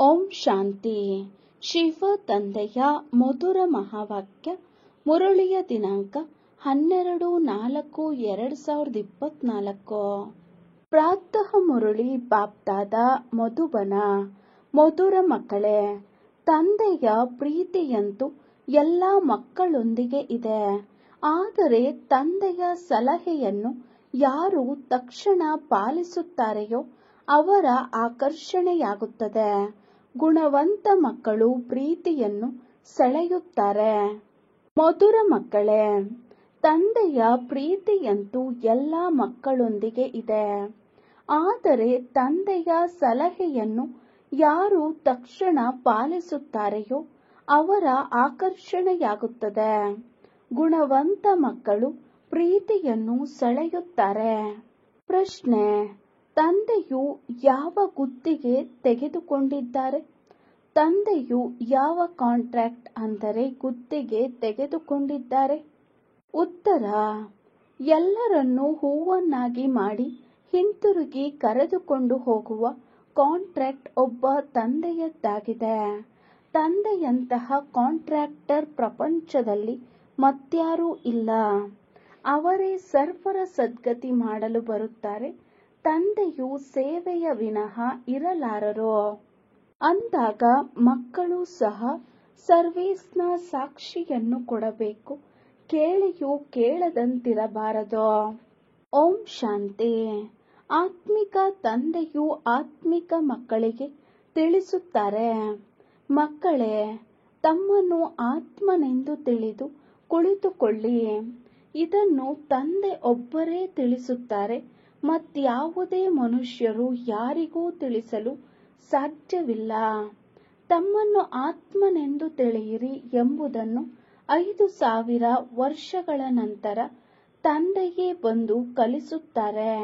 ಓಂ ಶಾಂತಿ. ಶಿವ ತಂದೆಯ ಮಧುರ ಮಹಾವಾಕ್ಯ. ಮುರಳಿಯ ದಿನಾಂಕ 12/4/2024. ಪ್ರಾತಃ ಮುರಳಿ ಬಾಪ್ದಾದ ಮಧುಬನ. ಮಧುರ ಮಕ್ಕಳೇ, ತಂದೆಯ ಪ್ರೀತಿಯಂತೂ ಎಲ್ಲ ಮಕ್ಕಳೊಂದಿಗೆ ಇದೆ. ಆದರೆ ತಂದೆಯ ಸಲಹೆಯನ್ನು ಯಾರು ತಕ್ಷಣ ಪಾಲಿಸುತ್ತಾರೆಯೋ ಅವರ ಆಕರ್ಷಣೆಯಾಗುತ್ತದೆ. ಗುಣವಂತ ಮಕ್ಕಳು ಪ್ರೀತಿಯನ್ನು ಸೆಳೆಯುತ್ತಾರೆ. ಮಧುರ ಮಕ್ಕಳೇ, ತಂದೆಯ ಪ್ರೀತಿಯಂತೂ ಎಲ್ಲ ಮಕ್ಕಳೊಂದಿಗೆ ಇದೆ. ಆದರೆ ತಂದೆಯ ಸಲಹೆಯನ್ನು ಯಾರು ತಕ್ಷಣ ಪಾಲಿಸುತ್ತಾರೆಯೋ ಅವರ ಆಕರ್ಷಣೆಯಾಗುತ್ತದೆ. ಗುಣವಂತ ಮಕ್ಕಳು ಪ್ರೀತಿಯನ್ನು ಸೆಳೆಯುತ್ತಾರೆ. ಪ್ರಶ್ನೆ: ತಂದೆಯು ಯಾವ ಗುತ್ತಿಗೆ ತೆಗೆದುಕೊಂಡಿದ್ದಾರೆ? ತಂದೆಯು ಯಾವ ಕಾಂಟ್ರಾಕ್ಟ್ ಅಂದರೆ ಗುತ್ತಿಗೆ ತೆಗೆದುಕೊಂಡಿದ್ದಾರೆ? ಉತ್ತರ: ಎಲ್ಲರನ್ನೂ ಹೂವನ್ನಾಗಿ ಮಾಡಿ ಹಿಂತಿರುಗಿ ಕರೆದುಕೊಂಡು ಹೋಗುವ ಕಾಂಟ್ರಾಕ್ಟ್ ಒಬ್ಬ ತಂದೆಯದ್ದಾಗಿದೆ. ತಂದೆಯಂತಹ ಕಾಂಟ್ರಾಕ್ಟರ್ ಪ್ರಪಂಚದಲ್ಲಿ ಮತ್ಯಾರೂ ಇಲ್ಲ. ಅವರೇ ಸರ್ವರ ಸದ್ಗತಿ ಮಾಡಲು ಬರುತ್ತಾರೆ. ತಂದೆಯು ಸೇವೆಯ ವಿನಃ ಇರಲಾರರು. ಅಂದಾಗ ಮಕ್ಕಳು ಸಹ ಸರ್ವೀಸ್ನ ಸಾಕ್ಷಿಯನ್ನು ಕೊಡಬೇಕು. ಕೇಳಿಯೂ ಕೇಳದಂತಿರಬಾರದು. ಓಂ ಶಾಂತಿ. ಆತ್ಮಿಕ ತಂದೆಯು ಆತ್ಮಿಕ ಮಕ್ಕಳಿಗೆ ತಿಳಿಸುತ್ತಾರೆ, ಮಕ್ಕಳೇ, ತಮ್ಮನ್ನು ಆತ್ಮನೆಂದು ತಿಳಿದು ಕುಳಿತುಕೊಳ್ಳಿ. ಇದನ್ನು ತಂದೆ ಒಬ್ಬರೇ ತಿಳಿಸುತ್ತಾರೆ. ಮತ್ಯಾವುದೇ ಮನುಷ್ಯರು ಯಾರಿಗೂ ತಿಳಿಸಲು ಸಾಧ್ಯವಿಲ್ಲ. ತಮ್ಮನ್ನು ಆತ್ಮನೆಂದು ತಿಳಿಯಿರಿ ಎಂಬುದನ್ನು 5000 ವರ್ಷಗಳ ನಂತರ ತಂದೆಯೇ ಬಂದು ಕಲಿಸುತ್ತಾರೆ.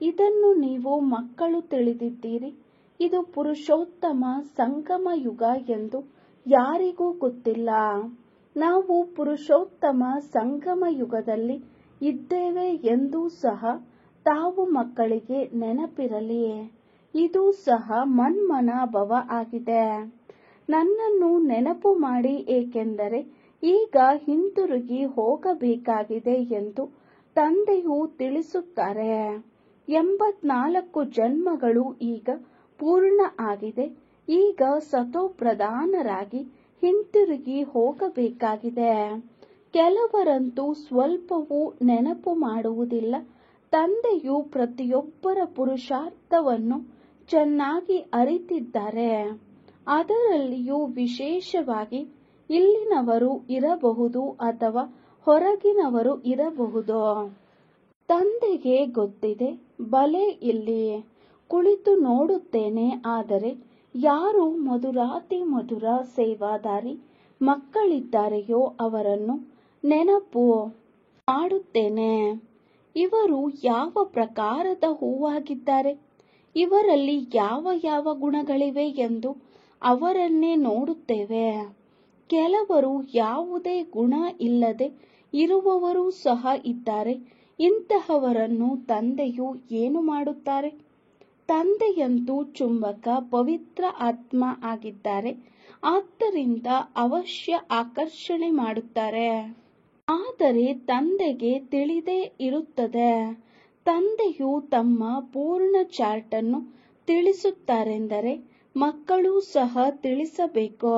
ಇದನ್ನು ನೀವು ಮಕ್ಕಳು ತಿಳಿದಿದ್ದೀರಿ. ಇದು ಪುರುಷೋತ್ತಮ ಸಂಗಮ ಯುಗ ಎಂದು ಯಾರಿಗೂ ಗೊತ್ತಿಲ್ಲ. ನಾವು ಪುರುಷೋತ್ತಮ ಸಂಗಮ ಯುಗದಲ್ಲಿ ಇದ್ದೇವೆ ಎಂದೂ ಸಹ ತಾವು ಮಕ್ಕಳಿಗೆ ನೆನಪಿರಲಿ. ಇದು ಸಹ ಮನ್ಮನಾಭವ ಆಗಿದೆ. ನನ್ನನ್ನು ನೆನಪು ಮಾಡಿ, ಏಕೆಂದರೆ ಈಗ ಹಿಂತಿರುಗಿ ಹೋಗಬೇಕಾಗಿದೆ ಎಂದು ತಂದೆಯು ತಿಳಿಸುತ್ತಾರೆ. 84 ಜನ್ಮಗಳು ಈಗ ಪೂರ್ಣ ಆಗಿದೆ. ಈಗ ಸತೋಪ್ರಧಾನರಾಗಿ ಹಿಂತಿರುಗಿ ಹೋಗಬೇಕಾಗಿದೆ. ಕೆಲವರಂತೂ ಸ್ವಲ್ಪವೂ ನೆನಪು ಮಾಡುವುದಿಲ್ಲ. ತಂದೆಯು ಪ್ರತಿಯೊಬ್ಬರ ಪುರುಷಾರ್ಥವನ್ನು ಚೆನ್ನಾಗಿ ಅರಿತಿದ್ದಾರೆ. ಅದರಲ್ಲಿಯೂ ವಿಶೇಷವಾಗಿ ಇಲ್ಲಿನವರು ಇರಬಹುದು ಅಥವಾ ಹೊರಗಿನವರು ಇರಬಹುದು. ತಂದೆಗೆ ಗೊತ್ತಿದೆ, ಭಲೆ ಇಲ್ಲಿ ಕುಳಿತು ನೋಡುತ್ತೇನೆ. ಆದರೆ ಯಾರು ಮಧುರಾತಿ ಮಧುರ ಸೇವಾದಾರಿ ಮಕ್ಕಳಿದ್ದಾರೆಯೋ ಅವರನ್ನು ನೆನಪು ಮಾಡುತ್ತೇನೆ. ಇವರು ಯಾವ ಪ್ರಕಾರದ ಹೂವಾಗಿದ್ದಾರೆ, ಇವರಲ್ಲಿ ಯಾವ ಯಾವ ಗುಣಗಳಿವೆ ಎಂದು ಅವರನ್ನೇ ನೋಡುತ್ತೇವೆ. ಕೆಲವರು ಯಾವುದೇ ಗುಣ ಇಲ್ಲದೆ ಇರುವವರೂ ಸಹ ಇದ್ದಾರೆ. ಇಂತಹವರನ್ನು ತಂದೆಯು ಏನು ಮಾಡುತ್ತಾರೆ? ತಂದೆಯಂತೂ ಚುಂಬಕ ಪವಿತ್ರ ಆತ್ಮ ಆಗಿದ್ದಾರೆ. ಆದ್ದರಿಂದ ಅವಶ್ಯ ಆಕರ್ಷಣೆ ಮಾಡುತ್ತಾರೆ. ಆದರೆ ತಂದೆಗೆ ತಿಳಿದೇ ಇರುತ್ತದೆ. ತಂದೆಯು ತಮ್ಮ ಪೂರ್ಣ ಚಾರ್ಟ್ ಅನ್ನು ತಿಳಿಸುತ್ತಾರೆಂದರೆ ಮಕ್ಕಳೂ ಸಹ ತಿಳಿಸಬೇಕು.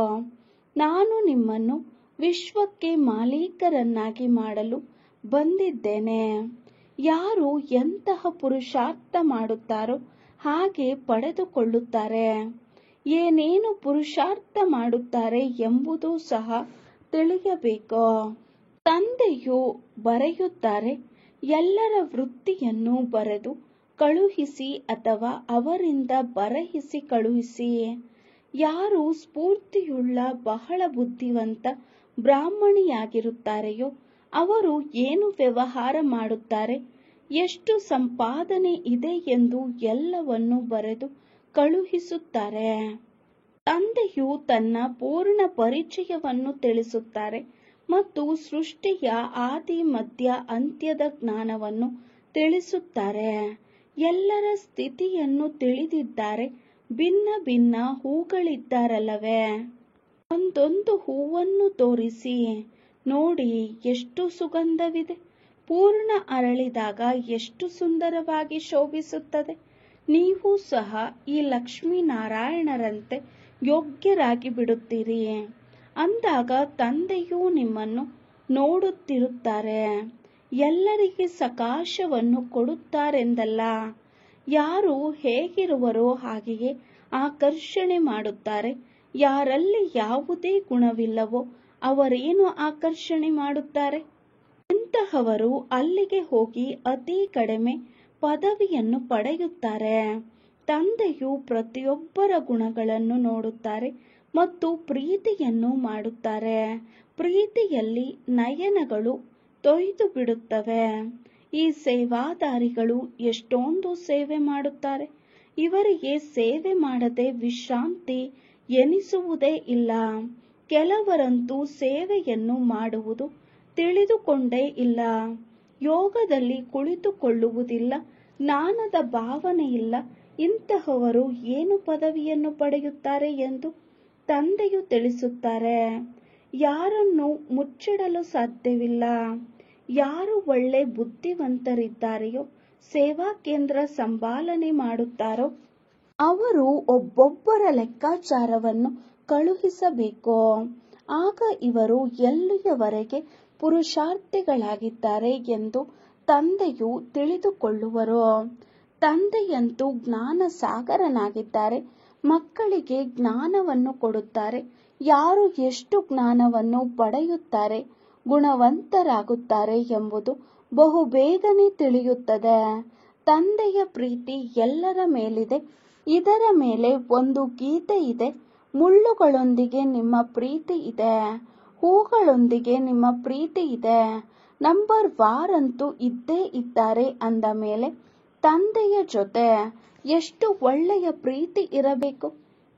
ನಾನು ನಿಮ್ಮನ್ನು ವಿಶ್ವಕ್ಕೆ ಮಾಲೀಕರನ್ನಾಗಿ ಮಾಡಲು ಬಂದಿದ್ದೇನೆ. ಯಾರು ಎಂತಹ ಪುರುಷಾರ್ಥ ಮಾಡುತ್ತಾರೋ ಹಾಗೆ ಪಡೆದುಕೊಳ್ಳುತ್ತಾರೆ. ಏನೇನು ಪುರುಷಾರ್ಥ ಮಾಡುತ್ತಾರೆ ಎಂಬುದು ಸಹ ತಿಳಿಯಬೇಕು. ತಂದೆಯು ಬರೆಯುತ್ತಾರೆ, ಎಲ್ಲರ ವೃತ್ತಿಯನ್ನು ಬರೆದು ಕಳುಹಿಸಿ ಅಥವಾ ಅವರಿಂದ ಬರೆಯಿಸಿ ಕಳುಹಿಸಿ. ಯಾರು ಸ್ಫೂರ್ತಿಯುಳ್ಳ ಬಹಳ ಬುದ್ಧಿವಂತ ಬ್ರಾಹ್ಮಣಿಯಾಗಿರುತ್ತಾರೆಯೋ ಅವರು ಏನು ವ್ಯವಹಾರ ಮಾಡುತ್ತಾರೆ, ಎಷ್ಟು ಸಂಪಾದನೆ ಇದೆ ಎಂದು ಎಲ್ಲವನ್ನೂ ಬರೆದು ಕಳುಹಿಸುತ್ತಾರೆ. ತಂದೆಯು ತನ್ನ ಪೂರ್ಣ ಪರಿಚಯವನ್ನು ತಿಳಿಸುತ್ತಾರೆ ಮತ್ತು ಸೃಷ್ಟಿಯ ಆದಿ ಮಧ್ಯ ಅಂತ್ಯದ ಜ್ಞಾನವನ್ನು ತಿಳಿಸುತ್ತಾರೆ. ಎಲ್ಲರ ಸ್ಥಿತಿಯನ್ನು ತಿಳಿದಿದ್ದಾರೆ ಭಿನ್ನ ಭಿನ್ನ ಹೂಗಳಿದ್ದಾರಲ್ಲವೇ, ಒಂದೊಂದು ಹೂವನ್ನು ತೋರಿಸಿ ನೋಡಿ ಎಷ್ಟು ಸುಗಂಧವಿದೆ. ಪೂರ್ಣ ಅರಳಿದಾಗ ಎಷ್ಟು ಸುಂದರವಾಗಿ ಶೋಭಿಸುತ್ತದೆ. ನೀವು ಸಹ ಈ ಲಕ್ಷ್ಮೀನಾರಾಯಣರಂತೆ ಯೋಗ್ಯರಾಗಿ ಬಿಡುತ್ತೀರಿ. ಅಂದಾಗ ತಂದೆಯೂ ನಿಮ್ಮನ್ನು ನೋಡುತ್ತಿರುತ್ತಾರೆ. ಎಲ್ಲರಿಗೆ ಸಕಾಶವನ್ನು ಕೊಡುತ್ತಾರೆಂದಲ್ಲ, ಯಾರು ಹೇಗಿರುವರೋ ಹಾಗೆಯೇ ಆಕರ್ಷಣೆ ಮಾಡುತ್ತಾರೆ. ಯಾರಲ್ಲಿ ಯಾವುದೇ ಗುಣವಿಲ್ಲವೋ ಅವರೇನು ಆಕರ್ಷಣೆ ಮಾಡುತ್ತಾರೆ. ಇಂತಹವರು ಅಲ್ಲಿಗೆ ಹೋಗಿ ಅತಿ ಕಡಿಮೆ ಪದವಿಯನ್ನು ಪಡೆಯುತ್ತಾರೆ. ತಂದೆಯು ಪ್ರತಿಯೊಬ್ಬರ ಗುಣಗಳನ್ನು ನೋಡುತ್ತಾರೆ ಮತ್ತು ಪ್ರೀತಿಯನ್ನು ಮಾಡುತ್ತಾರೆ. ಪ್ರೀತಿಯಲ್ಲಿ ನಯನಗಳು ತೊಯ್ದು ಬಿಡುತ್ತವೆ. ಈ ಸೇವಾದಾರಿಗಳು ಎಷ್ಟೊಂದು ಸೇವೆ ಮಾಡುತ್ತಾರೆ. ಇವರಿಗೆ ಸೇವೆ ಮಾಡದೆ ವಿಶ್ರಾಂತಿ ಎನಿಸುವುದೇ ಇಲ್ಲ. ಕೆಲವರಂತೂ ಸೇವೆಯನ್ನು ಮಾಡುವುದು ತಿಳಿದುಕೊಂಡೇ ಇಲ್ಲ. ಯೋಗದಲ್ಲಿ ಕುಳಿತುಕೊಳ್ಳುವುದಿಲ್ಲ, ಜ್ಞಾನದ ಭಾವನೆ ಇಲ್ಲ. ಇಂತಹವರು ಏನು ಪದವಿಯನ್ನು ಪಡೆಯುತ್ತಾರೆ ಎಂದು ತಂದೆಯು ತಿಳಿಸುತ್ತಾರೆ. ಯಾರನ್ನು ಮುಚ್ಚಿಡಲು ಸಾಧ್ಯವಿಲ್ಲ. ಯಾರು ಒಳ್ಳೆ ಬುದ್ಧಿವಂತರಿದ್ದಾರೆಯೋ, ಸೇವಾ ಕೇಂದ್ರ ಸಂಭಾಲನೆ ಮಾಡುತ್ತಾರೋ ಅವರು ಒಬ್ಬೊಬ್ಬರ ಲೆಕ್ಕಾಚಾರವನ್ನು ಕಳುಹಿಸಬೇಕು. ಆಗ ಇವರು ಎಲ್ಲಿಯವರೆಗೆ ಪುರುಷಾರ್ಥಿಗಳಾಗಿದ್ದಾರೆ ಎಂದು ತಂದೆಯು ತಿಳಿದುಕೊಳ್ಳುವರು. ತಂದೆಯಂತೂ ಜ್ಞಾನ ಸಾಗರನಾಗಿದ್ದಾರೆ. ಮಕ್ಕಳಿಗೆ ಜ್ಞಾನವನ್ನು ಕೊಡುತ್ತಾರೆ. ಯಾರು ಎಷ್ಟು ಜ್ಞಾನವನ್ನು ಪಡೆಯುತ್ತಾರೆ, ಗುಣವಂತರಾಗುತ್ತಾರೆ ಎಂಬುದು ಬಹುಬೇಗನೆ ತಿಳಿಯುತ್ತದೆ. ತಂದೆಯ ಪ್ರೀತಿ ಎಲ್ಲರ ಮೇಲಿದೆ. ಇದರ ಮೇಲೆ ಒಂದು ಗೀತೆ ಇದೆ. ಮುಳ್ಳುಗಳೊಂದಿಗೆ ನಿಮ್ಮ ಪ್ರೀತಿ ಇದೆ, ಹೂಗಳೊಂದಿಗೆ ನಿಮ್ಮ ಪ್ರೀತಿ ಇದೆ. ನಂಬರ್ ವಾರಂತೂ ಇದ್ದೇ ಇದ್ದಾರೆ. ಅಂದ ಮೇಲೆ ತಂದೆಯ ಜೊತೆ ಎಷ್ಟು ಒಳ್ಳೆಯ ಪ್ರೀತಿ ಇರಬೇಕು.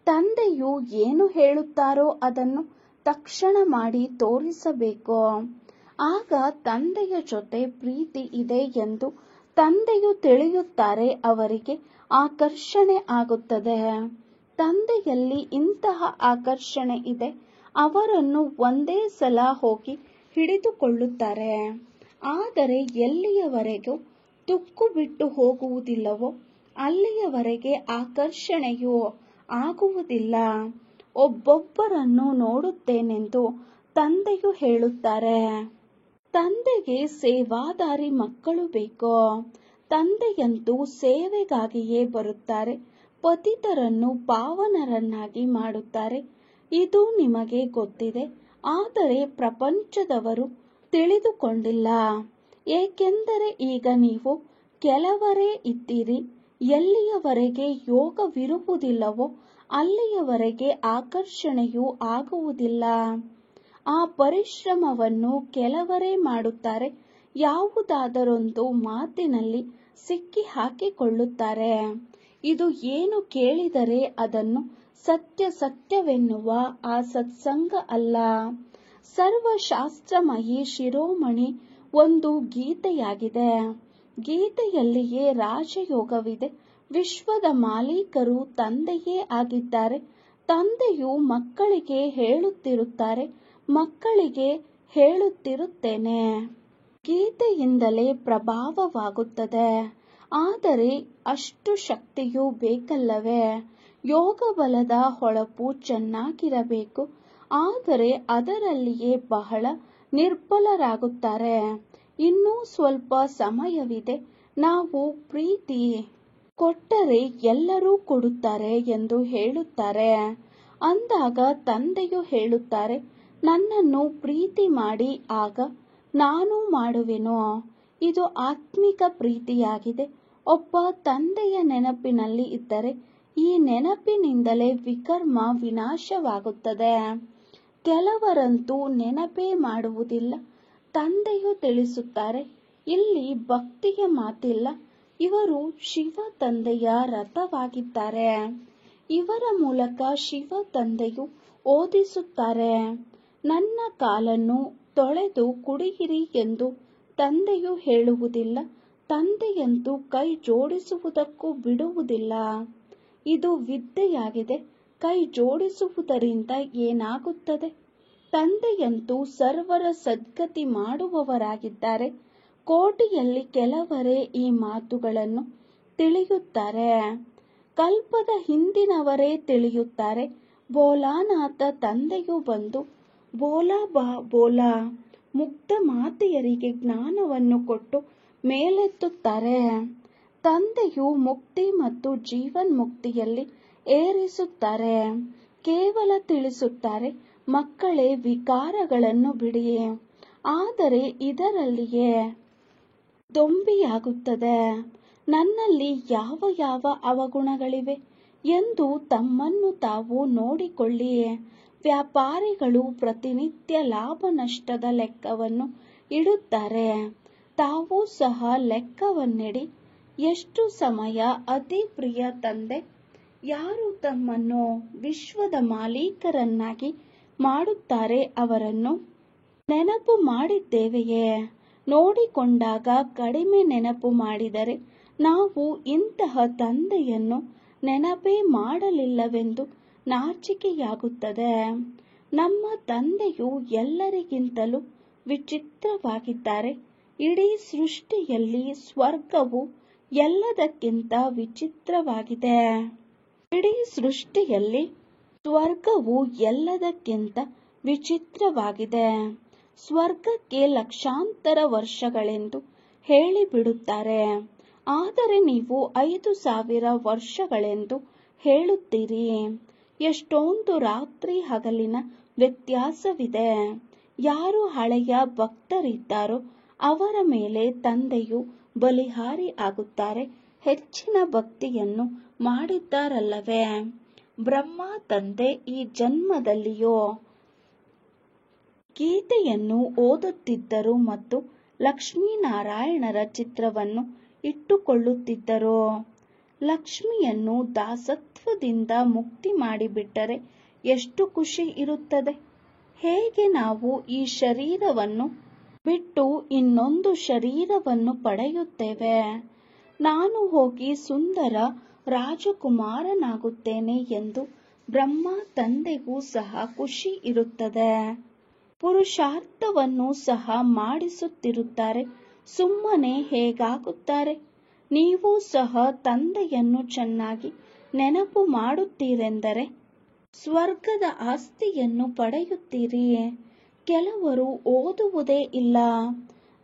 ತಂದೆಯು ಏನು ಹೇಳುತ್ತಾರೋ ಅದನ್ನು ತಕ್ಷಣ ಮಾಡಿ ತೋರಿಸಬೇಕು. ಆಗ ತಂದೆಯ ಜೊತೆ ಪ್ರೀತಿ ಇದೆ ಎಂದು ತಂದೆಯು ತಿಳಿಯುತ್ತಾರೆ. ಅವರಿಗೆ ಆಕರ್ಷಣೆ ಆಗುತ್ತದೆ. ತಂದೆಯಲ್ಲಿ ಇಂತಹ ಆಕರ್ಷಣೆ ಇದೆ. ಅವರನ್ನು ಒಂದೇ ಸಲ ಹೋಗಿ ಹಿಡಿದುಕೊಳ್ಳುತ್ತಾರೆ. ಆದರೆ ಎಲ್ಲಿಯವರೆಗೂ ತುಕ್ಕು ಬಿಟ್ಟು ಹೋಗುವುದಿಲ್ಲವೋ ಅಲ್ಲಿಯವರೆಗೆ ಆಕರ್ಷಣೆಯೂ ಆಗುವುದಿಲ್ಲ. ಒಬ್ಬೊಬ್ಬರನ್ನು ನೋಡುತ್ತೇನೆಂದು ತಂದೆಯು ಹೇಳುತ್ತಾರೆ. ತಂದೆಗೆ ಸೇವಾದಾರಿ ಮಕ್ಕಳು ಬೇಕು. ತಂದೆಯಂತೂ ಸೇವೆಗಾಗಿಯೇ ಬರುತ್ತಾರೆ. ಪತಿತರನ್ನು ಪಾವನರನ್ನಾಗಿ ಮಾಡುತ್ತಾರೆ. ಇದು ನಿಮಗೆ ಗೊತ್ತಿದೆ. ಆದರೆ ಪ್ರಪಂಚದವರು ತಿಳಿದುಕೊಂಡಿಲ್ಲ. ಏಕೆಂದರೆ ಈಗ ನೀವು ಕೆಲವರೇ ಇದ್ದೀರಿ. ಎಲ್ಲಿಯವರೆಗೆ ಯೋಗವಿರುವುದಿಲ್ಲವೋ ಅಲ್ಲಿಯವರೆಗೆ ಆಕರ್ಷಣೆಯೂ ಆಗುವುದಿಲ್ಲ. ಆ ಪರಿಶ್ರಮವನ್ನು ಕೆಲವರೇ ಮಾಡುತ್ತಾರೆ. ಯಾವುದಾದರೊಂದು ಮಾತಿನಲ್ಲಿ ಸಿಕ್ಕಿ ಹಾಕಿಕೊಳ್ಳುತ್ತಾರೆ. ಇದು ಏನು ಕೇಳಿದರೆ ಅದನ್ನು ಸತ್ಯವೆನ್ನುವ ಆ ಸತ್ಸಂಗ ಅಲ್ಲ. ಸರ್ವಶಾಸ್ತ್ರಮಯಿ ಶಿರೋಮಣಿ ಒಂದು ಗೀತೆಯಾಗಿದೆ. ಗೀತೆಯಲ್ಲಿಯೇ ರಾಜಯೋಗವಿದೆ. ವಿಶ್ವದ ಮಾಲೀಕರು ತಂದೆಯೇ ಆಗಿದ್ದಾರೆ. ತಂದೆಯು ಮಕ್ಕಳಿಗೆ ಹೇಳುತ್ತಿರುತ್ತಾರೆ, ಮಕ್ಕಳಿಗೆ ಹೇಳುತ್ತಿರುತ್ತೇನೆ. ಗೀತೆಯಿಂದಲೇ ಪ್ರಭಾವವಾಗುತ್ತದೆ. ಆದರೆ ಅಷ್ಟು ಶಕ್ತಿಯೂ ಬೇಕಲ್ಲವೇ. ಯೋಗ ಬಲದ ಹೊಳಪು ಚೆನ್ನಾಗಿರಬೇಕು. ಆದರೆ ಅದರಲ್ಲಿಯೇ ಬಹಳ ನಿರ್ಬಲರಾಗುತ್ತಾರೆ. ಇನ್ನೂ ಸ್ವಲ್ಪ ಸಮಯವಿದೆ. ನಾವು ಪ್ರೀತಿ ಕೊಟ್ಟರೆ ಎಲ್ಲರೂ ಕೊಡುತ್ತಾರೆ ಎಂದು ಹೇಳುತ್ತಾರೆ. ಅಂದಾಗ ತಂದೆಯು ಹೇಳುತ್ತಾರೆ, ನನ್ನನ್ನು ಪ್ರೀತಿ ಮಾಡಿ, ಆಗ ನಾನು ಮಾಡುವೆನು. ಇದು ಆತ್ಮಿಕ ಪ್ರೀತಿಯಾಗಿದೆ. ಒಬ್ಬ ತಂದೆಯ ನೆನಪಿನಲ್ಲಿ ಇದ್ದರೆ ಈ ನೆನಪಿನಿಂದಲೇ ವಿಕರ್ಮ ವಿನಾಶವಾಗುತ್ತದೆ. ಕೆಲವರಂತೂ ನೆನಪೇ ಮಾಡುವುದಿಲ್ಲ. ತಂದೆಯು ತಿಳಿಸುತ್ತಾರೆ, ಇಲ್ಲಿ ಭಕ್ತಿಯ ಮಾತಿಲ್ಲ. ಇವರು ಶಿವ ತಂದೆಯ ರಥವಾಗಿದ್ದಾರೆ. ಇವರ ಮೂಲಕ ಶಿವ ತಂದೆಯು ಓದಿಸುತ್ತಾರೆ. ನನ್ನ ಕಾಲನ್ನು ತೊಳೆದು ಕುಡಿಯಿರಿ ಎಂದು ತಂದೆಯು ಹೇಳುವುದಿಲ್ಲ. ತಂದೆಯಂತೂ ಕೈ ಜೋಡಿಸುವುದಕ್ಕೂ ಬಿಡುವುದಿಲ್ಲ. ಇದು ವಿದ್ಯೆಯಾಗಿದೆ. ಕೈ ಜೋಡಿಸುವುದರಿಂದ ಏನಾಗುತ್ತದೆ? ತಂದೆಯಂತೂ ಸರ್ವರ ಸದ್ಗತಿ ಮಾಡುವವರಾಗಿದ್ದಾರೆ. ಕೋಟಿಯಲ್ಲಿ ಕೆಲವರೇ ಈ ಮಾತುಗಳನ್ನು ತಿಳಿಯುತ್ತಾರೆ. ಕಲ್ಪದ ಹಿಂದಿನವರೇ ತಿಳಿಯುತ್ತಾರೆ. ಭೋಲಾನಾಥ ತಂದೆಯು ಬಂದು ಬೋಲಾ ಬಾ ಬೋಲಾ ಮುಗ್ಧ ಮಾತೆಯರಿಗೆ ಜ್ಞಾನವನ್ನು ಕೊಟ್ಟು ಮೇಲೆತ್ತುತ್ತಾರೆ. ತಂದೆಯು ಮುಕ್ತಿ ಮತ್ತು ಜೀವನ್ಮುಕ್ತಿಯಲ್ಲಿ ಏರಿಸುತ್ತಾರೆ. ಕೇವಲ ತಿಳಿಸುತ್ತಾರೆ, ಮಕ್ಕಳೇ ವಿಕಾರಗಳನ್ನು ಬಿಡಿ. ಆದರೆ ಇದರಲ್ಲಿಯೇ ದೊಂಬಿಯಾಗುತ್ತದೆ. ನನ್ನಲ್ಲಿ ಯಾವ ಯಾವ ಅವಗುಣಗಳಿವೆ ಎಂದು ತಮ್ಮನ್ನು ತಾವು ನೋಡಿಕೊಳ್ಳಿ. ವ್ಯಾಪಾರಿಗಳು ಪ್ರತಿನಿತ್ಯ ಲಾಭ ನಷ್ಟದ ಲೆಕ್ಕವನ್ನು ಇಡುತ್ತಾರೆ. ತಾವೂ ಸಹ ಲೆಕ್ಕವನ್ನಿಡಿ. ಎಷ್ಟು ಸಮಯ ಅತಿ ಪ್ರಿಯ ತಂದೆ ಯಾರು ತಮ್ಮನ್ನು ವಿಶ್ವದ ಮಾಲೀಕರನ್ನಾಗಿ ಮಾಡುತ್ತಾರೆ ಅವರನ್ನು ನೆನಪು ಮಾಡಿದ್ದೇವೆಯೇ? ನೋಡಿಕೊಂಡಾಗ ಕಡಿಮೆ ನೆನಪು ಮಾಡಿದರೆ ನಾವು ಇಂತಹ ತಂದೆಯನ್ನು ನೆನಪೇ ಮಾಡಲಿಲ್ಲವೆಂದು ನಾಚಿಕೆಯಾಗುತ್ತದೆ. ನಮ್ಮ ತಂದೆಯು ಎಲ್ಲರಿಗಿಂತಲೂ ವಿಚಿತ್ರವಾಗಿದ್ದಾರೆ. ಇಡೀ ಸೃಷ್ಟಿಯಲ್ಲಿ ಸ್ವರ್ಗವು ಎಲ್ಲದಕ್ಕಿಂತ ವಿಚಿತ್ರವಾಗಿದೆ. ಇಡೀ ಸೃಷ್ಟಿಯಲ್ಲಿ ಸ್ವರ್ಗವು ಎಲ್ಲದಕ್ಕಿಂತ ವಿಚಿತ್ರವಾಗಿದೆ. ಸ್ವರ್ಗಕ್ಕೆ ಲಕ್ಷಾಂತರ ವರ್ಷಗಳೆಂದು ಹೇಳಿಬಿಡುತ್ತಾರೆ. ಆದರೆ ನೀವು 5000 ವರ್ಷಗಳೆಂದು ಹೇಳುತ್ತೀರಿ. ಎಷ್ಟೊಂದು ರಾತ್ರಿ ಹಗಲಿನ ವ್ಯತ್ಯಾಸವಿದೆ. ಯಾರು ಹಳೆಯ ಭಕ್ತರಿದ್ದಾರೋ ಅವರ ಮೇಲೆ ತಂದೆಯು ಬಲಿಹಾರಿ ಆಗುತ್ತಾರೆ. ಹೆಚ್ಚಿನ ಭಕ್ತಿಯನ್ನು ಮಾಡಿದ್ದಾರಲ್ಲವೇ? ಬ್ರಹ್ಮ ತಂದೆ ಈ ಜನ್ಮದಲ್ಲಿಯೋ ಗೀತೆಯನ್ನು ಓದುತ್ತಿದ್ದರು ಮತ್ತು ಲಕ್ಷ್ಮೀನಾರಾಯಣರ ಚಿತ್ರವನ್ನು ಇಟ್ಟುಕೊಳ್ಳುತ್ತಿದ್ದರು. ಲಕ್ಷ್ಮಿಯನ್ನು ದಾಸತ್ವದಿಂದ ಮುಕ್ತಿ ಮಾಡಿಬಿಟ್ಟರೆ ಎಷ್ಟು ಖುಷಿ ಇರುತ್ತದೆ. ಹೇಗೆ ನಾವು ಈ ಶರೀರವನ್ನು ಬಿಟ್ಟು ಇನ್ನೊಂದು ಶರೀರವನ್ನು ಪಡೆಯುತ್ತೇವೆ. ನಾನು ಹೋಗಿ ಸುಂದರ ರಾಜಕುಮಾರನಾಗುತ್ತೇನೆ ಎಂದು ಬ್ರಹ್ಮ ತಂದೆಗೂ ಸಹ ಖುಷಿ ಇರುತ್ತದೆ. ಪುರುಷಾರ್ಥವನ್ನು ಸಹ ಮಾಡಿಸುತ್ತಿರುತ್ತಾರೆ. ಸುಮ್ಮನೆ ಹೇಗಾಗುತ್ತಾರೆ? ನೀವು ಸಹ ತಂದೆಯನ್ನು ಚೆನ್ನಾಗಿ ನೆನಪು ಮಾಡುತ್ತೀರೆಂದರೆ ಸ್ವರ್ಗದ ಆಸ್ತಿಯನ್ನು ಪಡೆಯುತ್ತೀರಿ. ಕೆಲವರು ಓದುವುದೇ ಇಲ್ಲ.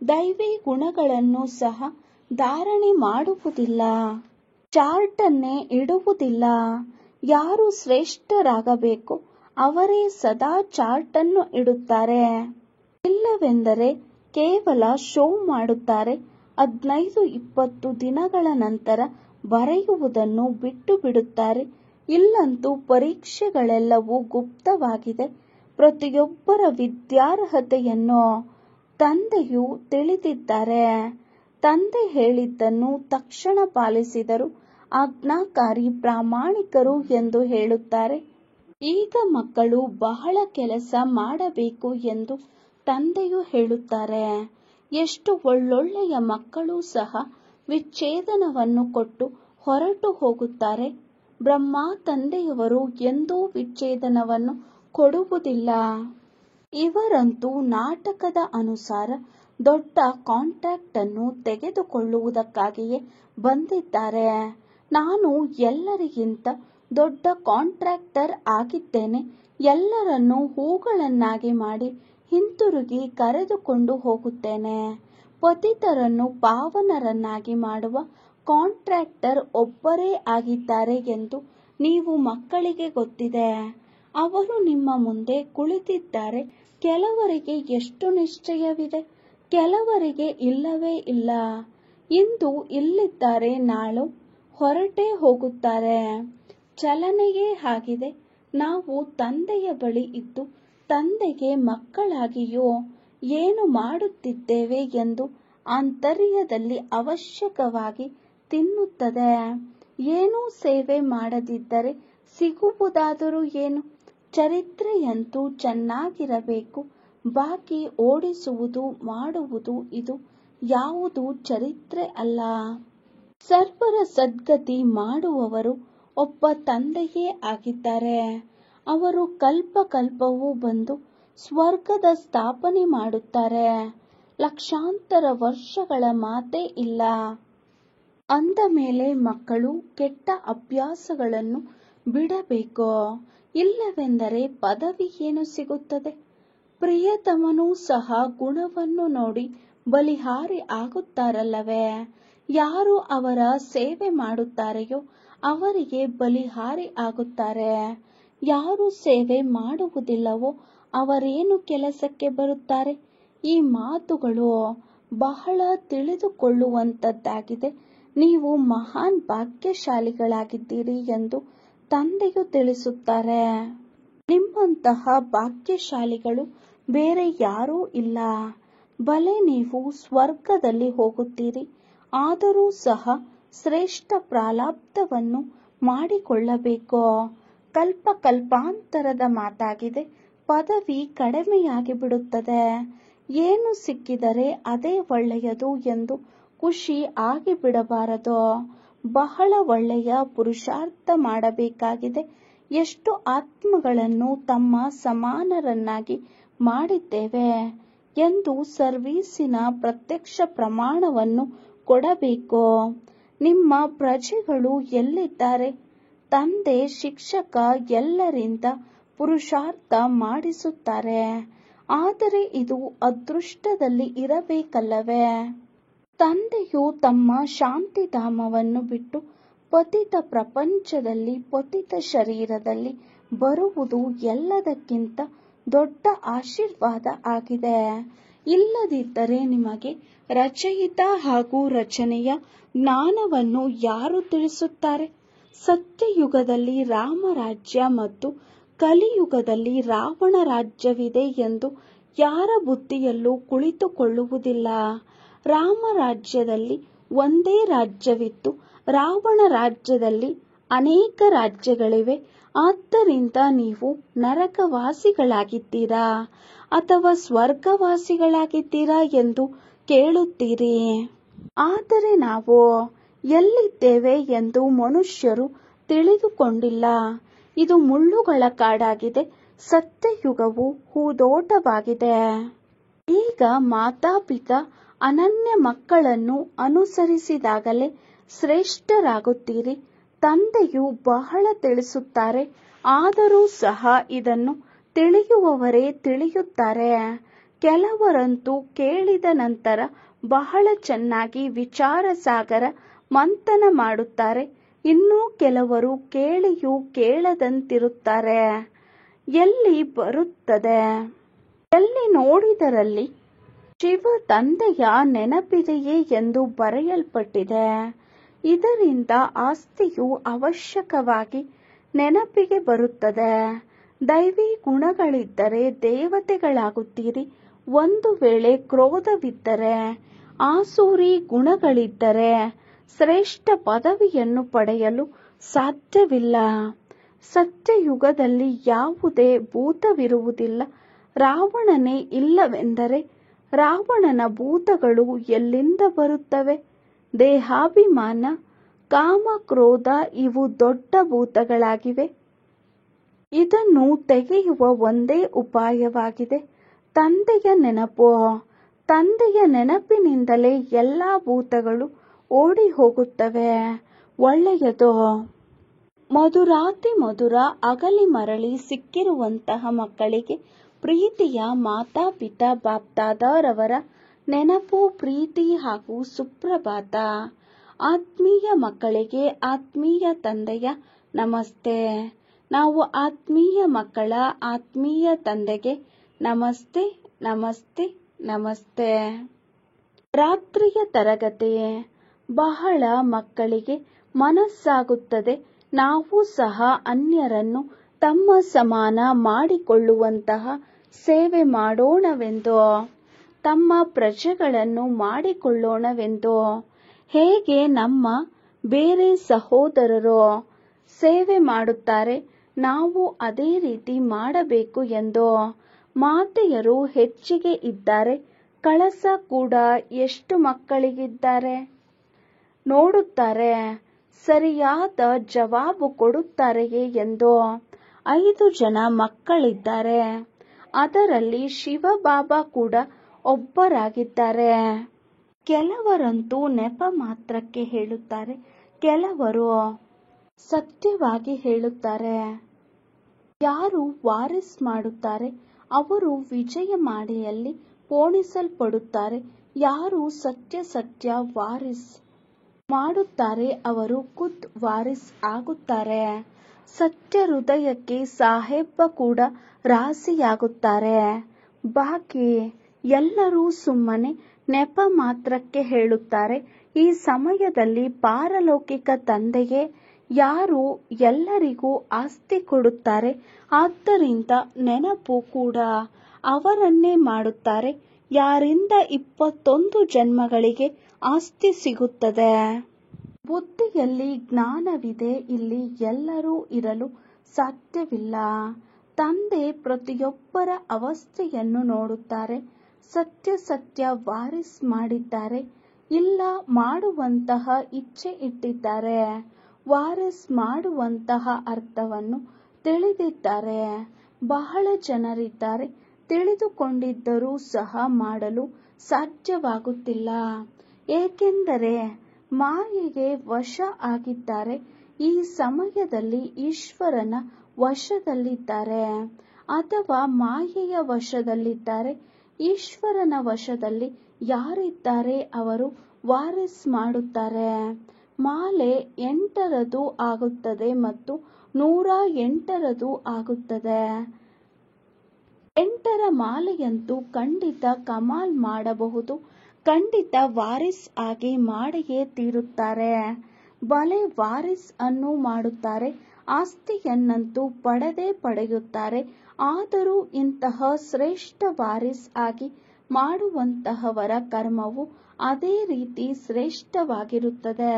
ದೈವಿ ಗುಣಗಳನ್ನು ಸಹ ಧಾರಣೆ ಮಾಡುವುದಿಲ್ಲ. ಚಾರ್ಟನ್ನೇ ಇಡುವುದಿಲ್ಲ. ಯಾರು ಶ್ರೇಷ್ಠರಾಗಬೇಕು ಅವರೇ ಸದಾ ಚಾರ್ಟನ್ನು ಇಡುತ್ತಾರೆ. ಇಲ್ಲವೆಂದರೆ ಕೇವಲ ಶೋ ಮಾಡುತ್ತಾರೆ. 15-20 ದಿನಗಳ ನಂತರ ಬರೆಯುವುದನ್ನು ಬಿಟ್ಟು ಬಿಡುತ್ತಾರೆ. ಇಲ್ಲಂತೂ ಪರೀಕ್ಷೆಗಳೆಲ್ಲವೂ ಗುಪ್ತವಾಗಿದೆ. ಪ್ರತಿಯೊಬ್ಬರ ವಿದ್ಯಾರ್ಹತೆಯನ್ನು ತಂದೆಯು ತಿಳಿದಿದ್ದಾರೆ. ತಂದೆ ಹೇಳಿದ್ದನ್ನು ತಕ್ಷಣ ಪಾಲಿಸಿದರು. ಆಜ್ಞಾಕಾರಿ ಪ್ರಾಮಾಣಿಕರು ಎಂದು ಹೇಳುತ್ತಾರೆ. ಈಗ ಮಕ್ಕಳು ಬಹಳ ಕೆಲಸ ಮಾಡಬೇಕು ಎಂದು ತಂದೆಯು ಹೇಳುತ್ತಾರೆ. ಎಷ್ಟು ಒಳ್ಳೊಳ್ಳೆಯ ಮಕ್ಕಳು ಸಹ ವಿಚ್ಛೇದನವನ್ನು ಕೊಟ್ಟು ಹೊರಟು ಹೋಗುತ್ತಾರೆ. ಬ್ರಹ್ಮ ತಂದೆಯವರು ಎಂದೂ ವಿಚ್ಛೇದನವನ್ನು ಕೊಡುವುದಿಲ್ಲ. ಇವರಂತೂ ನಾಟಕದ ಅನುಸಾರ ದೊಡ್ಡ ಕಾಂಟ್ರಾಕ್ಟ್ ಅನ್ನು ತೆಗೆದುಕೊಳ್ಳುವುದಕ್ಕಾಗಿಯೇ ಬಂದಿದ್ದಾರೆ. ನಾನು ಎಲ್ಲರಿಗಿಂತ ದೊಡ್ಡ ಕಾಂಟ್ರಾಕ್ಟರ್ ಆಗಿದ್ದೇನೆ. ಎಲ್ಲರನ್ನೂ ಹೂಗಳನ್ನಾಗಿ ಮಾಡಿ ಹಿಂತಿರುಗಿ ಕರೆದುಕೊಂಡು ಹೋಗುತ್ತೇನೆ. ಪತಿತರನ್ನು ಪಾವನರನ್ನಾಗಿ ಮಾಡುವ ಕಾಂಟ್ರಾಕ್ಟರ್ ಒಬ್ಬರೇ ಆಗಿದ್ದಾರೆ ಎಂದು ನೀವು ಮಕ್ಕಳಿಗೆ ಗೊತ್ತಿದೆ. ಅವರು ನಿಮ್ಮ ಮುಂದೆ ಕುಳಿತಿದ್ದಾರೆ. ಕೆಲವರಿಗೆ ಎಷ್ಟು ನಿಶ್ಚಯವಿದೆ, ಕೆಲವರಿಗೆ ಇಲ್ಲವೇ ಇಲ್ಲ. ಇಂದು ಇಲ್ಲಿದ್ದಾರೆ, ನಾಳೆ ಹೊರಟೇ ಹೋಗುತ್ತಾರೆ. ಚಲನೆಯೇ ಆಗಿದೆ. ನಾವು ತಂದೆಯ ಬಳಿ ಇದ್ದು ತಂದೆಗೆ ಮಕ್ಕಳಾಗಿಯೋ ಏನು ಮಾಡುತ್ತಿದ್ದೇವೆ ಎಂದು ಆಂತರ್ಯದಲ್ಲಿ ಅವಶ್ಯಕವಾಗಿ ತಿನ್ನುತ್ತದೆ. ಏನೂ ಸೇವೆ ಮಾಡದಿದ್ದರೆ ಸಿಗುವುದಾದರೂ ಏನು? ಚರಿತ್ರೆಯಂತೂ ಚೆನ್ನಾಗಿರಬೇಕು. ಬಾಕಿ ಓಡಿಸುವುದು ಮಾಡುವುದು ಇದು ಯಾವುದೂ ಚರಿತ್ರೆ ಅಲ್ಲ. ಸರ್ವರ ಸದ್ಗತಿ ಮಾಡುವವರು ಒಬ್ಬ ತಂದೆಯೇ ಆಗಿದ್ದಾರೆ. ಅವರು ಕಲ್ಪ ಕಲ್ಪವೂ ಬಂದು ಸ್ವರ್ಗದ ಸ್ಥಾಪನೆ ಮಾಡುತ್ತಾರೆ. ಲಕ್ಷಾಂತರ ವರ್ಷಗಳ ಮಾತೇ ಇಲ್ಲ. ಅಂದ ಮೇಲೆ ಮಕ್ಕಳು ಕೆಟ್ಟ ಅಭ್ಯಾಸಗಳನ್ನು ಬಿಡಬೇಕು. ಇಲ್ಲವೆಂದರೆ ಪದವಿ ಏನು ಸಿಗುತ್ತದೆ? ಪ್ರಿಯತಮನೂ ಸಹ ಗುಣವನ್ನು ನೋಡಿ ಬಲಿಹಾರಿ ಆಗುತ್ತಾರಲ್ಲವೇ? ಯಾರು ಅವರ ಸೇವೆ ಮಾಡುತ್ತಾರೆಯೋ ಅವರಿಗೆ ಬಲಿಹಾರಿ ಆಗುತ್ತಾರೆ. ಯಾರು ಸೇವೆ ಮಾಡುವುದಿಲ್ಲವೋ ಅವರೇನು ಕೆಲಸಕ್ಕೆ ಬರುತ್ತಾರೆ? ಈ ಮಾತುಗಳು ಬಹಳ ತಿಳಿದುಕೊಳ್ಳುವಂತದ್ದಾಗಿದೆ. ನೀವು ಮಹಾನ್ ಭಾಗ್ಯಶಾಲಿಗಳಾಗಿದ್ದೀರಿ ಎಂದು ತಂದೆಯು ತಿಳಿಸುತ್ತಾರೆ. ನಿಮ್ಮಂತಹ ಭಾಗ್ಯಶಾಲಿಗಳು ಬೇರೆ ಯಾರೂ ಇಲ್ಲ. ಭಲೆ ನೀವು ಸ್ವರ್ಗದಲ್ಲಿ ಹೋಗುತ್ತೀರಿ, ಆದರೂ ಸಹ ಶ್ರೇಷ್ಠ ಪ್ರಾರಬ್ಧವನ್ನು ಮಾಡಿಕೊಳ್ಳಬೇಕು. ಕಲ್ಪ ಕಲ್ಪಾಂತರದ ಮಾತಾಗಿದೆ. ಪದವಿ ಕಡಿಮೆಯಾಗಿ ಬಿಡುತ್ತದೆ. ಏನು ಸಿಕ್ಕಿದರೆ ಅದೇ ಒಳ್ಳೆಯದು ಎಂದು ಖುಷಿ ಆಗಿಬಿಡಬಾರದು. ಬಹಳ ಒಳ್ಳೆಯ ಪುರುಷಾರ್ಥ ಮಾಡಬೇಕಾಗಿದೆ. ಎಷ್ಟು ಆತ್ಮಗಳನ್ನು ತಮ್ಮ ಸಮಾನರನ್ನಾಗಿ ಮಾಡಿದ್ದೇವೆ ಎಂದು ಸರ್ವೀಸಿನ ಪ್ರತ್ಯಕ್ಷ ಪ್ರಮಾಣವನ್ನು ಕೊಡಬೇಕು. ನಿಮ್ಮ ಪ್ರಜೆಗಳು ಎಲ್ಲಿದ್ದಾರೆ? ತಂದೆ ಶಿಕ್ಷಕ ಎಲ್ಲರಿಂದ ಪುರುಷಾರ್ಥ ಮಾಡಿಸುತ್ತಾರೆ. ಆದರೆ ಇದು ಅದೃಷ್ಟದಲ್ಲಿ ಇರಬೇಕಲ್ಲವೇ? ತಂದೆಯು ತಮ್ಮ ಶಾಂತಿಧಾಮವನ್ನು ಬಿಟ್ಟು ಪತಿತ ಪ್ರಪಂಚದಲ್ಲಿ ಪತಿತ ಶರೀರದಲ್ಲಿ ಬರುವುದು ಎಲ್ಲದಕ್ಕಿಂತ ದೊಡ್ಡ ಆಶೀರ್ವಾದ ಆಗಿದೆ. ಇಲ್ಲದಿದ್ದರೆ ನಿಮಗೆ ರಚಯಿತ ಹಾಗೂ ರಚನೆಯ ಜ್ಞಾನವನ್ನು ಯಾರು ತಿಳಿಸುತ್ತಾರೆ? ಸತ್ಯಯುಗದಲ್ಲಿ ರಾಮರಾಜ್ಯ ಮತ್ತು ಕಲಿಯುಗದಲ್ಲಿ ರಾವಣ ರಾಜ್ಯವಿದೆ ಎಂದು ಯಾರ ಬುದ್ಧಿಯಲ್ಲೂ ಕುಳಿತುಕೊಳ್ಳುವುದಿಲ್ಲ. ರಾಮರಾಜ್ಯದಲ್ಲಿ ಒಂದೇ ರಾಜ್ಯವಿತ್ತು, ರಾವಣ ರಾಜ್ಯದಲ್ಲಿ ಅನೇಕ ರಾಜ್ಯಗಳಿವೆ. ಆದ್ದರಿಂದ ನೀವು ನರಕವಾಸಿಗಳಾಗಿದ್ದೀರಾ ಅಥವಾ ಸ್ವರ್ಗವಾಸಿಗಳಾಗಿದ್ದೀರಾ ಎಂದು ಕೇಳುತ್ತೀರಿ. ಆದರೆ ನಾವು ಎಲ್ಲಿದ್ದೇವೆ ಎಂದು ಮನುಷ್ಯರು ತಿಳಿದುಕೊಂಡಿಲ್ಲ. ಇದು ಮುಳ್ಳುಗಳ ಕಾಡಾಗಿದೆ. ಸತ್ಯಯುಗವು ಹೂದೋಟವಾಗಿದೆ. ಈಗ ಮಾತಾಪಿತಾ ಅನನ್ಯ ಮಕ್ಕಳನ್ನು ಅನುಸರಿಸಿದಾಗಲೇ ಶ್ರೇಷ್ಠರಾಗುತ್ತೀರಿ. ತಂದೆಯು ಬಹಳ ತಿಳಿಸುತ್ತಾರೆ, ಆದರೂ ಸಹ ಇದನ್ನು ತಿಳಿಯುವವರೇ ತಿಳಿಯುತ್ತಾರೆ. ಕೆಲವರಂತೂ ಕೇಳಿದ ನಂತರ ಬಹಳ ಚೆನ್ನಾಗಿ ವಿಚಾರ ಸಾಗರ ಮಂಥನ ಮಾಡುತ್ತಾರೆ. ಇನ್ನೂ ಕೆಲವರು ಕೇಳಿಯೂ ಕೇಳದಂತಿರುತ್ತಾರೆ. ಎಲ್ಲಿ ಬರುತ್ತದೆ? ಎಲ್ಲಿ ನೋಡಿದರಲ್ಲಿ ಶಿವ ತಂದೆಯ ನೆನಪಿದೆಯೇ ಎಂದು ಬರೆಯಲ್ಪಟ್ಟಿದೆ. ಇದರಿಂದ ಆಸ್ತಿಯು ಅವಶ್ಯಕವಾಗಿ ನೆನಪಿಗೆ ಬರುತ್ತದೆ. ದೈವಿ ಗುಣಗಳಿದ್ದರೆ ದೇವತೆಗಳಾಗುತ್ತೀರಿ. ಒಂದು ವೇಳೆ ಕ್ರೋಧವಿದ್ದರೆ, ಆಸುರಿ ಗುಣಗಳಿದ್ದರೆ ಶ್ರೇಷ್ಠ ಪದವಿಯನ್ನು ಪಡೆಯಲು ಸಾಧ್ಯವಿಲ್ಲ. ಸತ್ಯಯುಗದಲ್ಲಿ ಯಾವುದೇ ಭೂತವಿರುವುದಿಲ್ಲ. ರಾವಣನೇ ಇಲ್ಲವೆಂದರೆ ರಾವಣನ ಭೂತಗಳು ಎಲ್ಲಿಂದ ಬರುತ್ತವೆ? ದೇಹಾಭಿಮಾನ, ಕಾಮ, ಕ್ರೋಧ ಇವು ದೊಡ್ಡ ಭೂತಗಳಾಗಿವೆ. ಇದನ್ನು ತೆಗೆಯುವ ಒಂದೇ ಉಪಾಯವಾಗಿದೆ, ತಂದೆಯ ನೆನಪು. ತಂದೆಯ ನೆನಪಿನಿಂದಲೇ ಎಲ್ಲಾ ಭೂತಗಳು ಓಡಿ ಹೋಗುತ್ತವೆ. ಒಳ್ಳೆಯದು. ಮಧುರಾತಿ ಮಧುರ ಅಗಲಿ ಮರಳಿ ಸಿಕ್ಕಿರುವಂತಹ ಮಕ್ಕಳಿಗೆ ಪ್ರೀತಿಯ ಮಾತಾಪಿತಾ ಬಾಪ್ದಾದರವರ ನೆನಪು, ಪ್ರೀತಿ ಹಾಗೂ ಸುಪ್ರಭಾತ. ಆತ್ಮೀಯ ಮಕ್ಕಳಿಗೆ ಆತ್ಮೀಯ ತಂದೆಯ ನಮಸ್ತೆ. ನಾವು ಆತ್ಮೀಯ ಮಕ್ಕಳ ಆತ್ಮೀಯ ತಂದೆಗೆ ನಮಸ್ತೆ ನಮಸ್ತೆ ನಮಸ್ತೆ. ರಾತ್ರಿಯ ತರಗತಿ. ಬಹಳ ಮಕ್ಕಳಿಗೆ ಮನಸ್ಸಾಗುತ್ತದೆ, ನಾವು ಸಹ ಅನ್ಯರನ್ನು ತಮ್ಮ ಸಮಾನ ಮಾಡಿಕೊಳ್ಳುವಂತಹ ಸೇವೆ ಮಾಡೋಣವೆಂದು, ತಮ್ಮ ಪ್ರಜೆಗಳನ್ನು ಮಾಡಿಕೊಳ್ಳೋಣವೆಂದು. ಹೇಗೆ ನಮ್ಮ ಬೇರೆ ಸಹೋದರರು ಸೇವೆ ಮಾಡುತ್ತಾರೆ, ನಾವು ಅದೇ ರೀತಿ ಮಾಡಬೇಕು ಎಂದು. ಮಾತೆಯರು ಹೆಚ್ಚಿಗೆ ಇದ್ದಾರೆ. ಕಳಸ ಕೂಡ ಎಷ್ಟು ಮಕ್ಕಳಿಗಿದ್ದಾರೆ ನೋಡುತ್ತಾರೆ. ಸರಿಯಾದ ಜವಾಬು ಕೊಡುತ್ತಾರೆಯೇ ಎಂದು. 5 ಜನ ಮಕ್ಕಳಿದ್ದಾರೆ. ಅದರಲ್ಲಿ ಶಿವಬಾಬಾ ಕೂಡ ಒಬ್ಬರಾಗಿದ್ದಾರೆ. ಕೆಲವರಂತೂ ನೆಪ ಮಾತ್ರಕ್ಕೆ ಹೇಳುತ್ತಾರೆ, ಕೆಲವರು ಸತ್ಯವಾಗಿ ಹೇಳುತ್ತಾರೆ. ಯಾರು ವಾರಿಸ್ ಮಾಡುತ್ತಾರೆ ಅವರು ವಿಜಯಮಾಲೆಯಲ್ಲಿ ಪೋಣಿಸಲ್ಪಡುತ್ತಾರೆ. ಯಾರು ಸತ್ಯ ವಾರಿಸ್ ಮಾಡುತ್ತಾರೆ ಅವರು ಖುದ್ ವಾರಿಸ್ ಆಗುತ್ತಾರೆ. ಸತ್ಯ ಹೃದಯಕ್ಕೆ ಸಾಹೇಬ ಕೂಡ ರಾಸಿಯಾಗುತ್ತಾರೆ. ಬಾಕಿ ಎಲ್ಲರೂ ಸುಮ್ಮನೆ ನೆಪ ಮಾತ್ರಕ್ಕೆ ಹೇಳುತ್ತಾರೆ. ಈ ಸಮಯದಲ್ಲಿ ಪಾರಲೌಕಿಕ ತಂದೆಯೇ ಯಾರು ಎಲ್ಲರಿಗೂ ಆಸ್ತಿ ಕೊಡುತ್ತಾರೆ, ಆದ್ದರಿಂದ ನೆನಪು ಕೂಡ ಅವರನ್ನೇ ಮಾಡುತ್ತಾರೆ. ಯಾರಿಂದ 21 ಜನ್ಮಗಳಿಗೆ ಆಸ್ತಿ ಸಿಗುತ್ತದೆ. ಬುದ್ಧಿಯಲ್ಲಿ ಜ್ಞಾನವಿದೆ, ಇಲ್ಲಿ ಎಲ್ಲರೂ ಇರಲು ಸಾಧ್ಯವಿಲ್ಲ. ತಂದೆ ಪ್ರತಿಯೊಬ್ಬರ ಅವಸ್ಥೆಯನ್ನು ನೋಡುತ್ತಾರೆ. ಸತ್ಯ ವಾರಿಸ್ ಮಾಡಿದ್ದಾರೆ, ಇಲ್ಲ ಮಾಡುವಂತಹ ಇಚ್ಛೆ ಇಟ್ಟಿದ್ದಾರೆ. ವಾರಿಸ್ ಮಾಡುವಂತಹ ಅರ್ಥವನ್ನು ತಿಳಿದಿದ್ದಾರೆ. ಬಹಳ ಜನರಿದ್ದಾರೆ, ತಿಳಿದುಕೊಂಡಿದ್ದರೂ ಸಹ ಮಾಡಲು ಸಾಧ್ಯವಾಗುತ್ತಿಲ್ಲ. ಏಕೆಂದರೆ ಮಾಯೆಗೆ ವಶ ಆಗಿದ್ದಾರೆ. ಈ ಸಮಯದಲ್ಲಿ ಈಶ್ವರನ ವಶದಲ್ಲಿದ್ದಾರೆ ಅಥವಾ ಮಾಯೆಯ ವಶದಲ್ಲಿದ್ದಾರೆ. ಈಶ್ವರನ ವಶದಲ್ಲಿ ಯಾರಿದ್ದಾರೆ ಅವರು ವಾರಿಸ್ ಮಾಡುತ್ತಾರೆ. ಮಾಲೆ 8ರದು ಆಗುತ್ತದೆ ಮತ್ತು 108ರದು ಆಗುತ್ತದೆ. 8ರ ಮಾಲೆಯಂತೂ ಖಂಡಿತ ಕಮಾಲ್ ಮಾಡಬಹುದು. ಖಂಡಿತ ವಾರಿಸ್ ಆಗಿ ಮಾಡಿಯೇ ತೀರುತ್ತಾರೆ. ಬಲೆ ವಾರಿಸ್ ಅನ್ನು ಮಾಡುತ್ತಾರೆ, ಆಸ್ತಿಯನ್ನಂತೂ ಪಡೆದೇ ಪಡೆಯುತ್ತಾರೆ. ಆದರೂ ಇಂತಹ ಶ್ರೇಷ್ಠ ವಾರಿಸ್ ಆಗಿ ಮಾಡುವಂತಹವರ ಕರ್ಮವು ಅದೇ ರೀತಿ ಶ್ರೇಷ್ಠವಾಗಿರುತ್ತದೆ.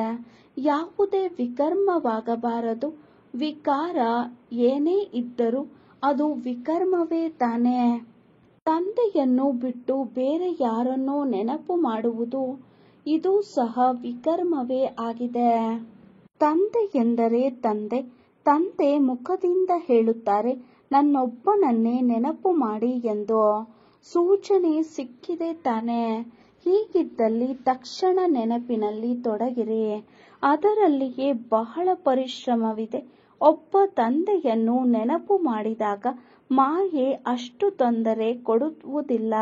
ಯಾವುದೇ ವಿಕರ್ಮವಾಗಬಾರದು. ವಿಕಾರ ಏನೇ ಇದ್ದರೂ ಅದು ವಿಕರ್ಮವೇ ತಾನೇ. ತಂದೆಯನ್ನು ಬಿಟ್ಟು ಬೇರೆ ಯಾರನ್ನೋ ನೆನಪು ಮಾಡುವುದು ಇದು ಸಹ ವಿಕರ್ಮವೇ ಆಗಿದೆ. ತಂದೆ ಎಂದರೆ ತಂದೆ. ತಂದೆ ಮುಖದಿಂದ ಹೇಳುತ್ತಾರೆ, ನನ್ನೊಬ್ಬನನ್ನೇ ನೆನಪು ಮಾಡಿ ಎಂದು. ಸೂಚನೆ ಸಿಕ್ಕಿದೆ ತಾನೇ. ಹೀಗಿದ್ದಲ್ಲಿ ತಕ್ಷಣ ನೆನಪಿನಲ್ಲಿ ತೊಡಗಿರಿ. ಅದರಲ್ಲಿಯೇ ಬಹಳ ಪರಿಶ್ರಮವಿದೆ. ಒಬ್ಬ ತಂದೆಯನ್ನು ನೆನಪು ಮಾಡಿದಾಗ ಮಾಯೆ ಅಷ್ಟು ತೊಂದರೆ ಕೊಡುವುದಿಲ್ಲ.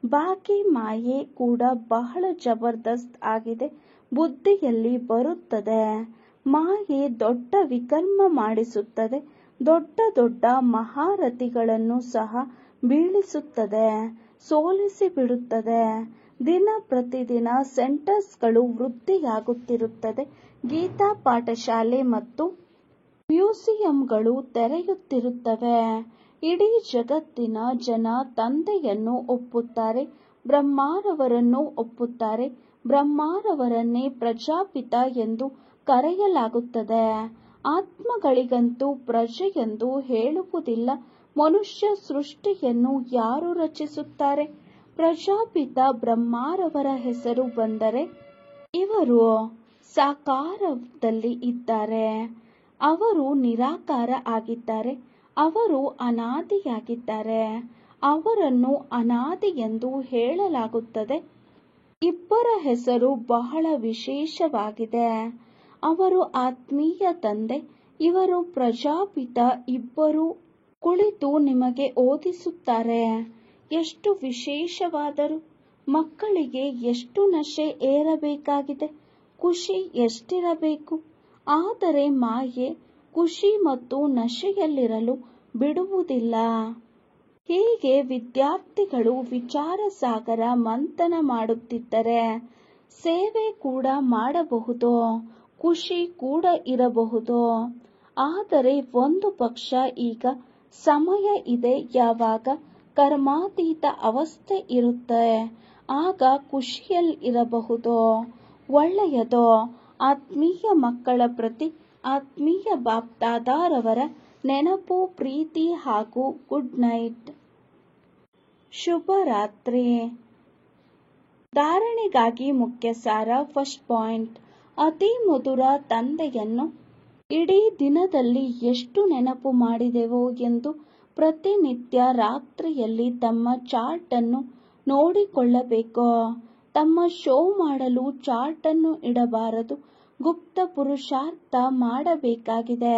ಬಾಕಿ ಮಾಯೆ ಕೂಡ ಬಹಳ ಜಬರ್ದಸ್ತ್ ಆಗಿದೆ. ಬುದ್ಧಿಯಲ್ಲಿ ಬರುತ್ತದೆ. ಮಾಯೆ ದೊಡ್ಡ ವಿಕರ್ಮ ಮಾಡಿಸುತ್ತದೆ. ದೊಡ್ಡ ದೊಡ್ಡ ಮಹಾರಥಿಗಳನ್ನು ಸಹ ಬೀಳಿಸುತ್ತದೆ, ಸೋಲಿಸಿ ಬಿಡುತ್ತದೆ. ದಿನ ಪ್ರತಿದಿನ ಸೆಂಟರ್ಸ್ಗಳು ವೃದ್ಧಿಯಾಗುತ್ತಿರುತ್ತದೆ. ಗೀತಾ ಪಾಠಶಾಲೆ ಮತ್ತು ಮ್ಯೂಸಿಯಂಗಳು ತೆರೆಯುತ್ತಿರುತ್ತವೆ. ಇಡೀ ಜಗತ್ತಿನ ಜನ ತಂದೆಯನ್ನು ಒಪ್ಪುತ್ತಾರೆ, ಬ್ರಹ್ಮಾರವರನ್ನು ಒಪ್ಪುತ್ತಾರೆ. ಬ್ರಹ್ಮಾರವರನ್ನೇ ಪ್ರಜಾಪಿತ ಎಂದು ಕರೆಯಲಾಗುತ್ತದೆ. ಆತ್ಮಗಳಿಗಂತೂ ಪ್ರಜೆಯೆಂದು ಹೇಳುವುದಿಲ್ಲ. ಮನುಷ್ಯ ಸೃಷ್ಟಿಯನ್ನು ಯಾರು ರಚಿಸುತ್ತಾರೆ? ಪ್ರಜಾಪಿತ ಬ್ರಹ್ಮಾರವರ ಹೆಸರು ಬಂದರೆ ಇವರು ಸಾಕಾರದಲ್ಲಿ ಇದ್ದಾರೆ, ಅವರು ನಿರಾಕಾರ ಆಗಿದ್ದಾರೆ, ಅವರು ಅನಾದಿಯಾಗಿದ್ದಾರೆ. ಅವರನ್ನು ಅನಾದಿ ಎಂದು ಹೇಳಲಾಗುತ್ತದೆ. ಇಬ್ಬರ ಹೆಸರು ಬಹಳ ವಿಶೇಷವಾಗಿದೆ. ಅವರು ಆತ್ಮೀಯ ತಂದೆ, ಇವರು ಪ್ರಜಾಪಿತ. ಇಬ್ಬರು ಕುಳಿತು ನಿಮಗೆ ಓದಿಸುತ್ತಾರೆ. ಎಷ್ಟು ವಿಶೇಷವಾದರು. ಮಕ್ಕಳಿಗೆ ಎಷ್ಟು ನಶೆ ಏರಬೇಕಾಗಿದೆ, ಖುಷಿ ಎಷ್ಟಿರಬೇಕು. ಆದರೆ ಮಾಯೆ ಖುಷಿ ಮತ್ತು ನಶೆಯಲ್ಲಿರಲು ಬಿಡುವುದಿಲ್ಲ. ಹೀಗೆ ವಿದ್ಯಾರ್ಥಿಗಳು ವಿಚಾರ ಸಾಗರ ಮಂಥನ ಮಾಡುತ್ತಿದ್ದರೆ ಸೇವೆ ಕೂಡ ಮಾಡಬಹುದು, ಖುಷಿ ಕೂಡ ಇರಬಹುದು. ಆದರೆ ಒಂದು ಪಕ್ಷ ಈಗ ಸಮಯ ಇದೆ ಯಾವಾಗ ಕರ್ಮಾತೀತ ಅವಸ್ಥೆ ಇರುತ್ತೆ, ಆಗ ಖುಷಿಯಲ್ಲಿರಬಹುದು. ಒಳ್ಳೆಯದು. ಆತ್ಮೀಯ ಮಕ್ಕಳ ಪ್ರತಿ ಆತ್ಮೀಯ ಬಾಪ್ದಾದಾರವರ ನೆನಪು, ಪ್ರೀತಿ ಹಾಗೂ ಗುಡ್ ನೈಟ್. ಶುಭರಾತ್ರಿ. ಧಾರಣೆಗಾಗಿ ಮುಖ್ಯ ಸಾರ. ಫಸ್ಟ್ ಪಾಯಿಂಟ್, ಅತಿ ಮಧುರ ತಂದೆಯನ್ನು ಇಡೀ ದಿನದಲ್ಲಿ ಎಷ್ಟು ನೆನಪು ಮಾಡಿದೆವೋ ಎಂದು ಪ್ರತಿನಿತ್ಯ ರಾತ್ರಿಯಲ್ಲಿ ತಮ್ಮ ಚಾರ್ಟ್ ಅನ್ನು ನೋಡಿಕೊಳ್ಳಬೇಕು. ತಮ್ಮ ಶೋ ಮಾಡಲು ಚಾರ್ಟ್ ಅನ್ನು ಇಡಬಾರದು, ಗುಪ್ತ ಪುರುಷಾರ್ಥ ಮಾಡಬೇಕಾಗಿದೆ.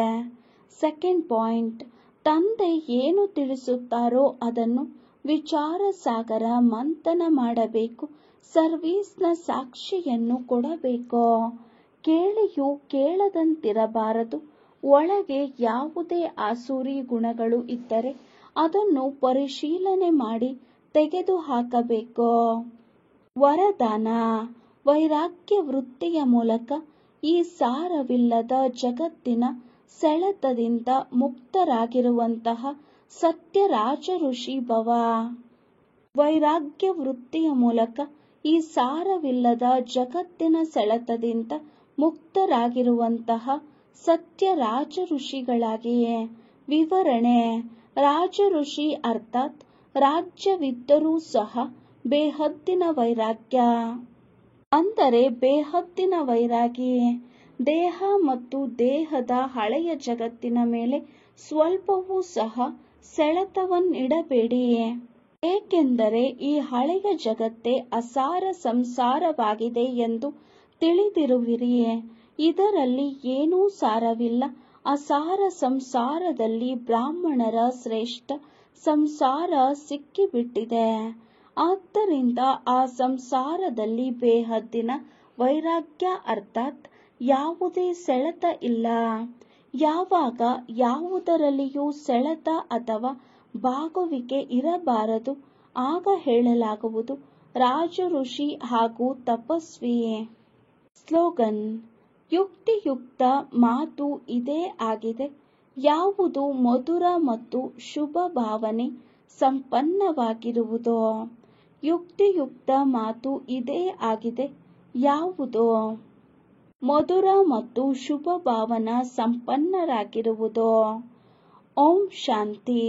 ಸೆಕೆಂಡ್ ಪಾಯಿಂಟ್, ತಂದೆ ಏನು ತಿಳಿಸುತ್ತಾರೋ ಅದನ್ನು ವಿಚಾರ ಸಾಗರ ಮಂಥನ ಮಾಡಬೇಕು. ಸರ್ವೀಸ್ನ ಸಾಕ್ಷಿಯನ್ನು ಕೊಡಬೇಕು. ಕೇಳಿಯೂ ಕೇಳದಂತಿರಬಾರದು. ಒಳಗೆ ಯಾವುದೇ ಆಸುರಿ ಗುಣಗಳು ಇದ್ದರೆ ಅದನ್ನು ಪರಿಶೀಲನೆ ಮಾಡಿ ತೆಗೆದುಹಾಕಬೇಕು. ವರದಾನ: ವೈರಾಗ್ಯ ವೃತ್ತಿಯ ಮೂಲಕ ಈ ಸಾರವಿಲ್ಲದ ಜಗತ್ತಿನ ಸೆಳೆತದಿಂದ ಮುಕ್ತರಾಗಿರುವಂತಹ ಸತ್ಯ ರಾಜ ಋಷಿ ಭವ. ವೈರಾಗ್ಯ ವೃತ್ತಿಯ ಮೂಲಕ ಈ ಸಾರವಿಲ್ಲದ ಜಗತ್ತಿನ ಸೆಳೆತದಿಂದ ಮುಕ್ತರಾಗಿರುವಂತಹ ಸತ್ಯ ರಾಜ ಋಷಿಗಳಾಗಿಯೇ. ವಿವರಣೆ: ರಾಜ ಋಷಿ ಅರ್ಥಾತ್ ರಾಜ್ಯವಿದ್ದರೂ ಸಹ ಬೇಹದ್ದಿನ ವೈರಾಗ್ಯ, ಅಂದರೆ ಬೇಹದ್ದಿನ ವೈರಾಗಿ. ದೇಹ ಮತ್ತು ದೇಹದ ಹಳೆಯ ಜಗತ್ತಿನ ಮೇಲೆ ಸ್ವಲ್ಪವೂ ಸಹ ಸೆಳೆತವನ್ನಿಡಬೇಡಿ. ಏಕೆಂದರೆ ಈ ಹಳೆಯ ಜಗತ್ತೇ ಅಸಾರ ಸಂಸಾರವಾಗಿದೆ ಎಂದು ತಿಳಿದಿರುವಿರಿ. ಇದರಲ್ಲಿ ಏನೂ ಸಾರವಿಲ್ಲ. ಅಸಾರ ಸಂಸಾರದಲ್ಲಿ ಬ್ರಾಹ್ಮಣರ ಶ್ರೇಷ್ಠ ಸಂಸಾರ ಸಿಕ್ಕಿಬಿಟ್ಟಿದೆ. ಆದ್ದರಿಂದ ಆ ಸಂಸಾರದಲ್ಲಿ ಬೇಹದ್ದಿನ ವೈರಾಗ್ಯ ಅರ್ಥಾತ್ ಯಾವುದೇ ಸೆಳೆತ ಇಲ್ಲ. ಯಾವಾಗ ಯಾವುದರಲ್ಲಿಯೂ ಸೆಳೆತ ಅಥವಾ ಬಾಗುವಿಕೆ ಇರಬಾರದು ಆಗ ಹೇಳಲಾಗುವುದು ರಾಜ ಋಷಿ ಹಾಗೂ ತಪಸ್ವಿ. ಸ್ಲೋಗನ್: ಯುಕ್ತಿಯುಕ್ತ ಮಾತು ಇದೇ ಆಗಿದೆ. ಯಾವುದು ಮಧುರ ಮತ್ತು ಶುಭ ಭಾವನೆ ಸಂಪನ್ನವಾಗಿರುವುದೋ. ಯುಕ್ತಿಯುಕ್ತ ಮಾತು ಇದೇ ಆಗಿದೆ. ಯಾವುದು ಮಧುರ ಮತ್ತು ಶುಭ ಭಾವನಾ ಸಂಪನ್ನರಾಗಿರುವುದೋ. ಓಂ ಶಾಂತಿ.